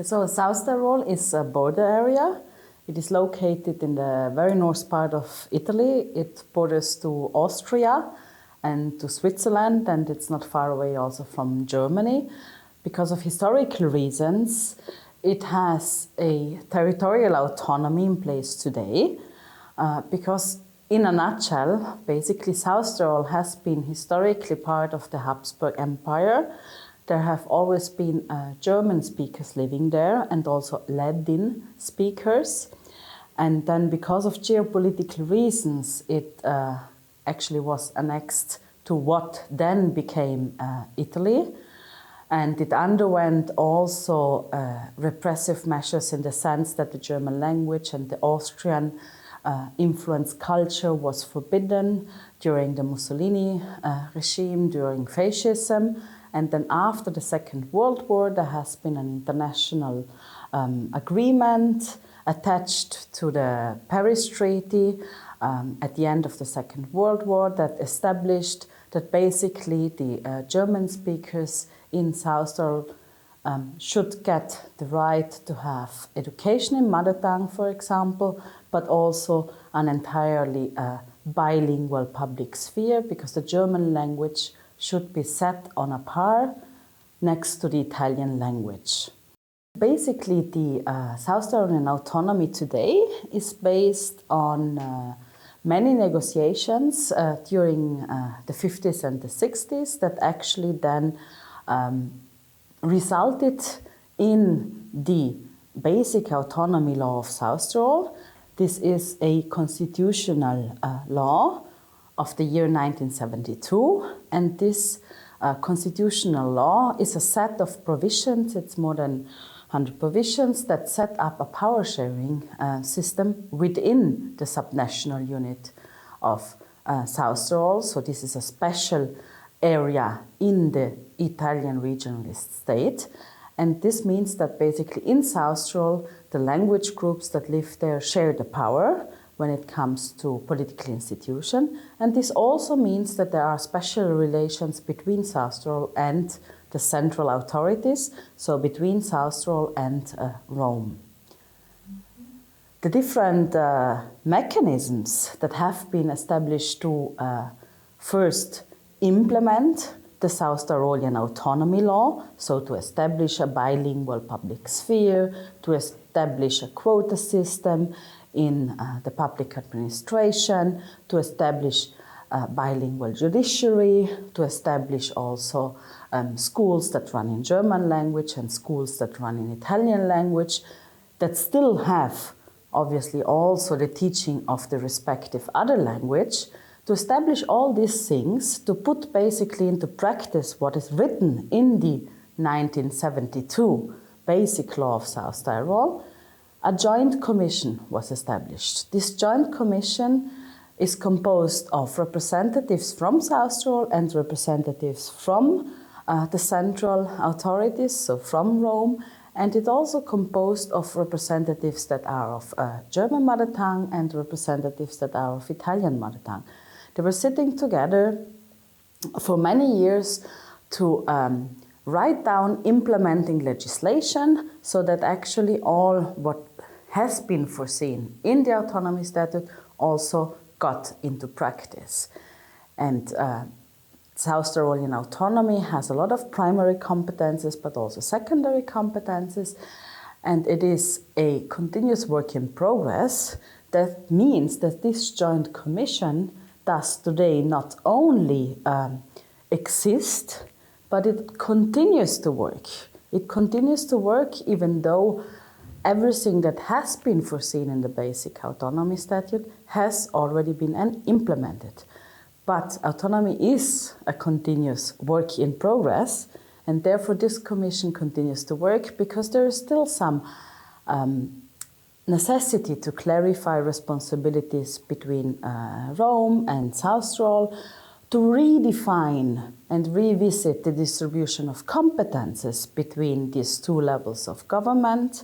So South Tyrol is a border area. It is located in the very north part of Italy. It borders to Austria and to Switzerland, and it's not far away also from Germany. Because of historical reasons, it has a territorial autonomy in place today, because in a nutshell, basically South Tyrol has been historically part of the Habsburg Empire. There have always been German speakers living there and also Latin speakers. And then because of geopolitical reasons, it actually was annexed to what then became Italy. And it underwent also repressive measures in the sense that the German language and the Austrian influenced culture was forbidden during the Mussolini regime, during fascism. And then after the Second World War, there has been an international agreement attached to the Paris Treaty at the end of the Second World War that established that basically the German speakers in South Tyrol should get the right to have education in mother tongue, for example, but also an entirely bilingual public sphere, because the German language should be set on a par next to the Italian language. Basically, the South Tyrolian autonomy today is based on many negotiations during the 50s and the 60s that actually then resulted in the basic autonomy law of South Tyrol. This is a constitutional law of the year 1972, and this constitutional law is a set of provisions, it's more than 100 provisions that set up a power sharing system within the subnational unit of South Tyrol. So this is a special area in the Italian regionalist state. And this means that basically in South Tyrol, the language groups that live there share the power when it comes to political institution. And this also means that there are special relations between South Tyrol and the central authorities, so between South Tyrol and Rome. The different mechanisms that have been established to first implement the South Tyrolian autonomy law, so to establish a bilingual public sphere, to establish a quota system in the public administration, to establish a bilingual judiciary, to establish also schools that run in German language and schools that run in Italian language, that still have obviously also the teaching of the respective other language, to establish all these things, to put basically into practice what is written in the 1972 Basic Law of South Tyrol, a joint commission was established. This joint commission is composed of representatives from South Tyrol and representatives from the central authorities, so from Rome, and it's also composed of representatives that are of German mother tongue and representatives that are of Italian mother tongue. They were sitting together for many years to write down implementing legislation so that actually all what has been foreseen in the autonomy statute also got into practice. And South Tyrolian autonomy has a lot of primary competences but also secondary competences, and it is a continuous work in progress. That means that this joint commission does today not only exist, but it continues to work. It continues to work even though everything that has been foreseen in the basic autonomy statute has already been implemented. But autonomy is a continuous work in progress, and therefore this commission continues to work because there is still some necessity to clarify responsibilities between Rome and South Tyrol, to redefine and revisit the distribution of competences between these two levels of government.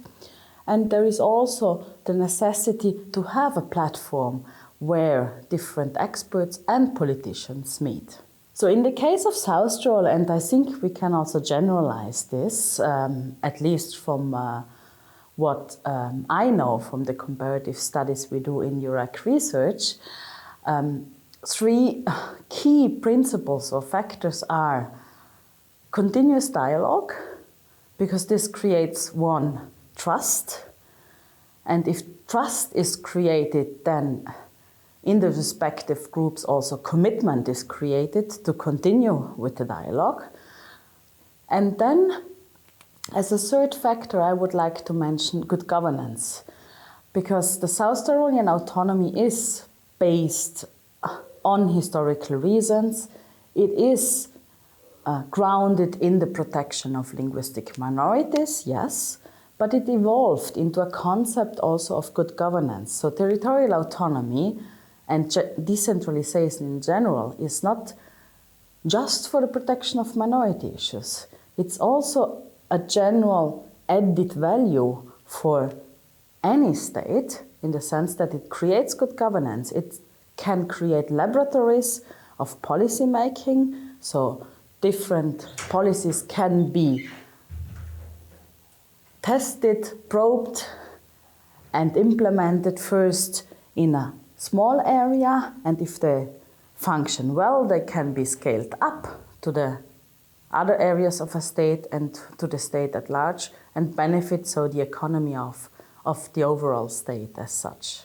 And there is also the necessity to have a platform where different experts and politicians meet. So in the case of South Tyrol, and I think we can also generalize this, at least from what I know from the comparative studies we do in URAC research, three key principles or factors are continuous dialogue, because this creates one, trust. And if trust is created, then in the respective groups also commitment is created to continue with the dialogue. And then, as a third factor, I would like to mention good governance, because the South Tyrolean autonomy is based on historical reasons. It is grounded in the protection of linguistic minorities, yes, but it evolved into a concept also of good governance. So territorial autonomy and decentralization in general is not just for the protection of minority issues. It's also a general added value for any state, in the sense that it creates good governance. It can create laboratories of policy making, so different policies can be tested, probed, and implemented first in a small area, and if they function well, they can be scaled up to the other areas of a state and to the state at large, and benefit so the economy of the overall state as such.